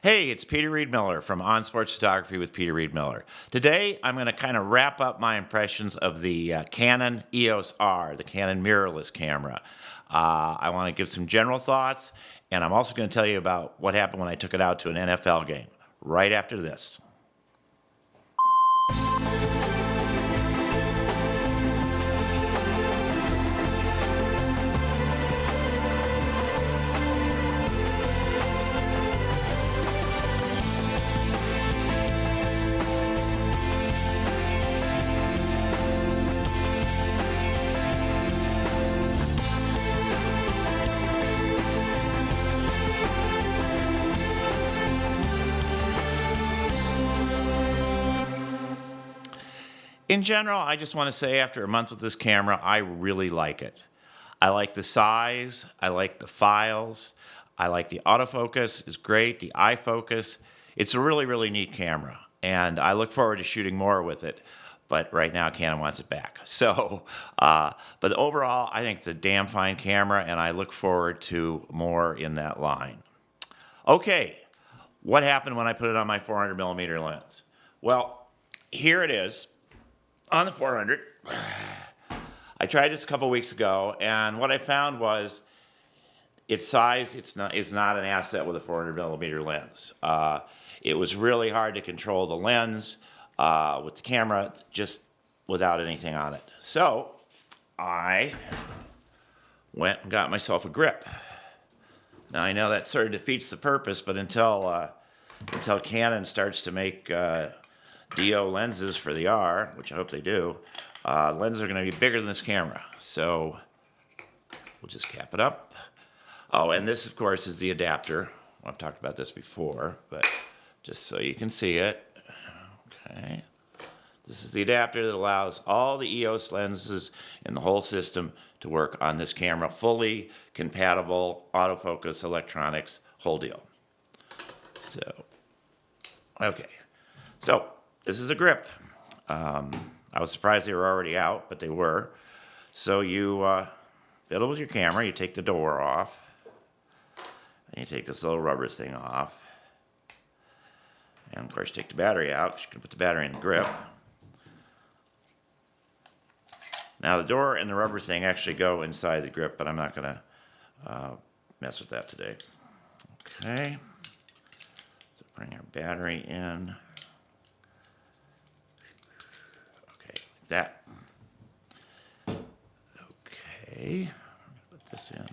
Hey, it's Peter Reed Miller from On Sports Photography with Peter Reed Miller. Today, I'm going to kind of wrap up my impressions of the Canon EOS R, the Canon mirrorless camera. I want to give some general thoughts, and I'm also going to tell you about what happened when I took it out to an NFL game, right after this. In general, I just want to say after a month with this camera, I really like it. I like the size, I like the files, I like the autofocus, it's great, the eye focus. It's a really, really neat camera, and I look forward to shooting more with it, but right now Canon wants it back. So, but overall, I think it's a damn fine camera, and I look forward to more in that line. Okay, what happened when I put it on my 400mm lens? Well, here it is. On the 400, I tried this a couple weeks ago, and what I found was its size is not an asset with a 400mm lens. It was really hard to control the lens with the camera just without anything on it. So I went and got myself a grip. Now I know that sort of defeats the purpose, but until Canon starts to make DO lenses for the R, which I hope they do, lenses are going to be bigger than this camera. So we'll just cap it up. Oh, and this, of course, is the adapter. I've talked about this before, but just so you can see it. Okay. This is the adapter that allows all the EOS lenses in the whole system to work on this camera. Fully compatible, autofocus, electronics, whole deal. So, okay. So, this is a grip. I was surprised they were already out, but they were. So you fiddle with your camera, you take the door off, and you take this little rubber thing off. And of course, take the battery out, because you can put the battery in the grip. Now the door and the rubber thing actually go inside the grip, but I'm not going to mess with that today. Okay. So bring our battery in. That. Okay, put this in.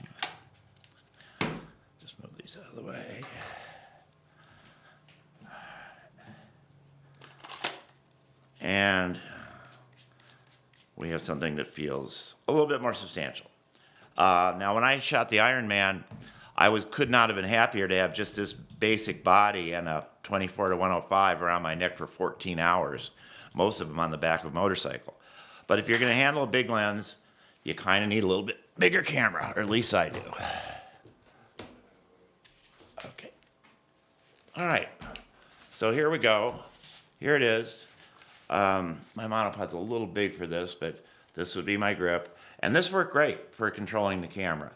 Just move these out of the way. And we have something that feels a little bit more substantial. Now, when I shot the Iron Man, could not have been happier to have just this basic body and a 24-105 around my neck for 14 hours. Most of them on the back of a motorcycle. But if you're going to handle a big lens, you kind of need a little bit bigger camera, or at least I do. Okay. All right. So here we go. Here it is. My monopod's a little big for this, but this would be my grip. And this worked great for controlling the camera.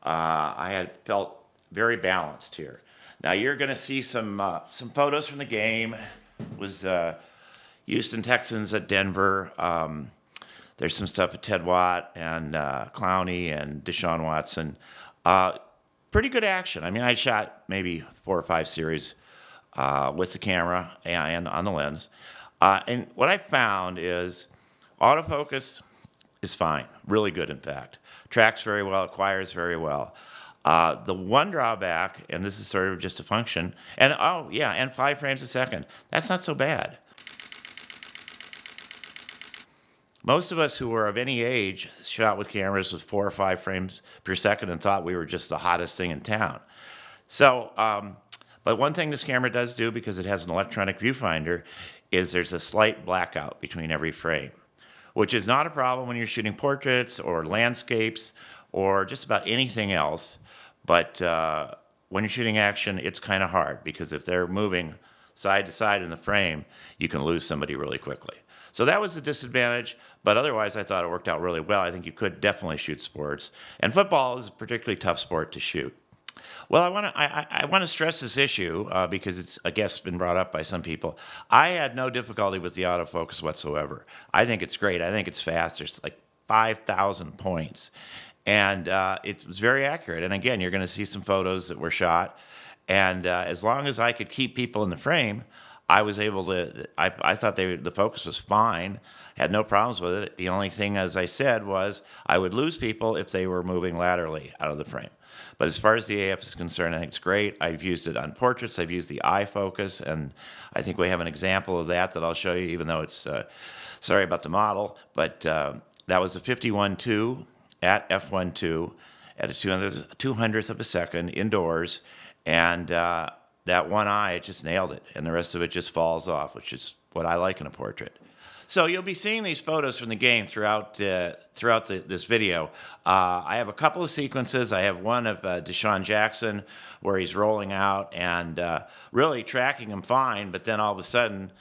I had felt very balanced here. Now you're going to see some photos from the game. It was Houston Texans at Denver. There's some stuff at Ted Watt and Clowney and Deshaun Watson. Pretty good action. I mean, I shot maybe 4 or 5 series with the camera and on the lens. And what I found is autofocus is fine. Really good, in fact. Tracks very well, acquires very well. The one drawback, and this is sort of just a function, and 5 frames a second. That's not so bad. Most of us who were of any age shot with cameras with 4 or 5 frames per second and thought we were just the hottest thing in town. So, but one thing this camera does do, because it has an electronic viewfinder, is there's a slight blackout between every frame, which is not a problem when you're shooting portraits or landscapes or just about anything else. But when you're shooting action, it's kind of hard, because if they're moving side to side in the frame, you can lose somebody really quickly. So that was the disadvantage, but otherwise I thought it worked out really well. I think you could definitely shoot sports. And football is a particularly tough sport to shoot. Well, I want to stress this issue because it's, I guess, been brought up by some people. I had no difficulty with the autofocus whatsoever. I think it's great. I think it's fast. There's like 5,000 points, and it was very accurate. And again, you're going to see some photos that were shot, and as long as I could keep people in the frame, I was able to. I thought the focus was fine. Had no problems with it. The only thing, as I said, was I would lose people if they were moving laterally out of the frame. But as far as the AF is concerned, I think it's great. I've used it on portraits. I've used the eye focus, and I think we have an example of that I'll show you, even though it's, sorry about the model, but that was a 51.2 at f1.2 at a 200th of a second indoors, and that one eye, it just nailed it, and the rest of it just falls off, which is what I like in a portrait. So you'll be seeing these photos from the game throughout this video. I have a couple of sequences. I have one of Deshaun Jackson where he's rolling out and really tracking him fine, but then all of a sudden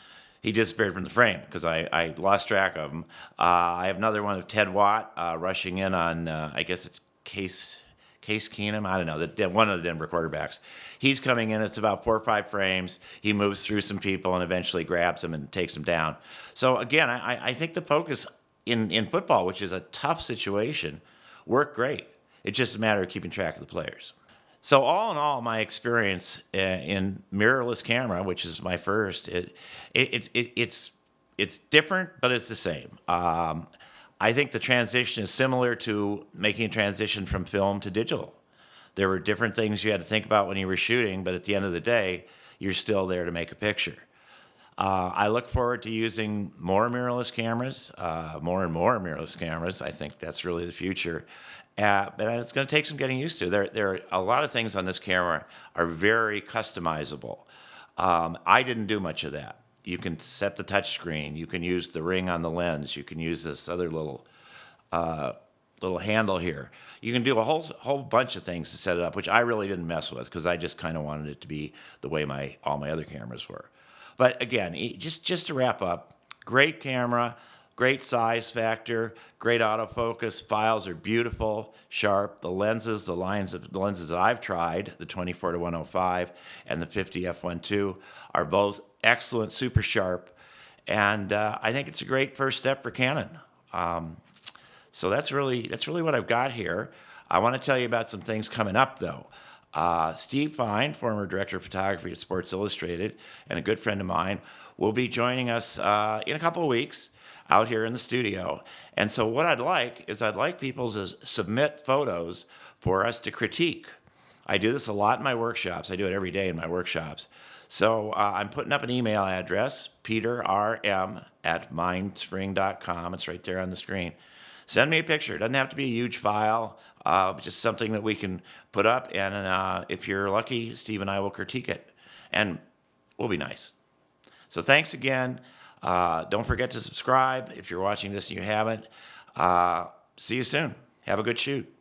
he disappeared from the frame because I lost track of him. I have another one of Ted Watt rushing in on, I guess it's Case Keenum, I don't know, one of the Denver quarterbacks. He's coming in, it's about 4 or 5 frames. He moves through some people and eventually grabs them and takes them down. So again, I think the focus in football, which is a tough situation, worked great. It's just a matter of keeping track of the players. So all in all, my experience in mirrorless camera, which is my first, it's different, but it's the same. I think the transition is similar to making a transition from film to digital. There were different things you had to think about when you were shooting, but at the end of the day, you're still there to make a picture. I look forward to using more mirrorless cameras, more and more mirrorless cameras. I think that's really the future. But it's going to take some getting used to. There are a lot of things on this camera are very customizable. I didn't do much of that. You can set the touch screen. You can use the ring on the lens. You can use this other little handle here. You can do a whole bunch of things to set it up, which I really didn't mess with because I just kind of wanted it to be the way all my other cameras were. But again, just to wrap up, great camera, great size factor, great autofocus. Files are beautiful, sharp. The lenses that I've tried, the 24-105 and the 50 f1.2, are both excellent, super sharp, and I think it's a great first step for Canon. So that's really what I've got here. I want to tell you about some things coming up, though. Steve Fine, former director of photography at Sports Illustrated and a good friend of mine, will be joining us in a couple of weeks out here in the studio. And so what I'd like people to submit photos for us to critique. I do this a lot in my workshops. I do it every day in my workshops. So I'm putting up an email address, peterrm@mindspring.com. It's right there on the screen. Send me a picture. It doesn't have to be a huge file, just something that we can put up. And if you're lucky, Steve and I will critique it. And we'll be nice. So thanks again. Don't forget to subscribe if you're watching this and you haven't. See you soon. Have a good shoot.